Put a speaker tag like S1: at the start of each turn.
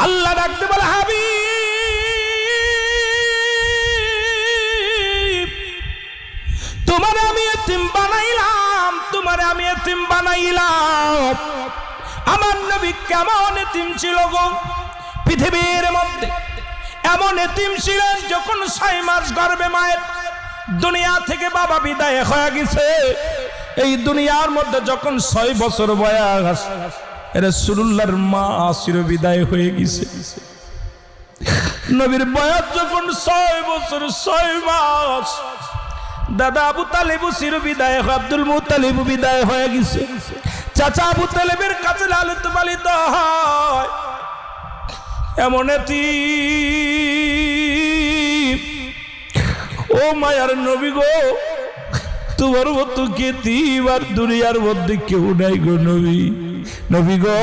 S1: আল্লাহ ডাকতে বলে হাবিব তোমারে আমি এতিম বানাইলাম, তোমারে আমি এতিম বানাইলাম। আমার নবী কেমন এতিম ছিল গো, পৃথিবীর মধ্যে এমন এতিম ছিলেন যখন 6 মাস গর্ভে মায়ের দুনিয়া থেকে বাবা বিদায় হয়ে গেছে, এই দুনিয়ার মধ্যে যখন 6 বছর বয়স রাসূলুল্লাহর মা চির বিদায় হয়ে গেছে। নবীর বয়স যখন 6 বছর 6 মাস, দাদা আবু তালেব চির বিদায় হয়, আব্দুল মুত্তালিব বিদায় হয়ে গেছে। চাচা আবু তালেবের কাছে লালিত পালিত হয়। এমন এতিম ও মায়ার নবী গো, তোমার মতো কে দিবার দুনিয়ার মধ্যে কেউ নাই গো নবী। নবী গো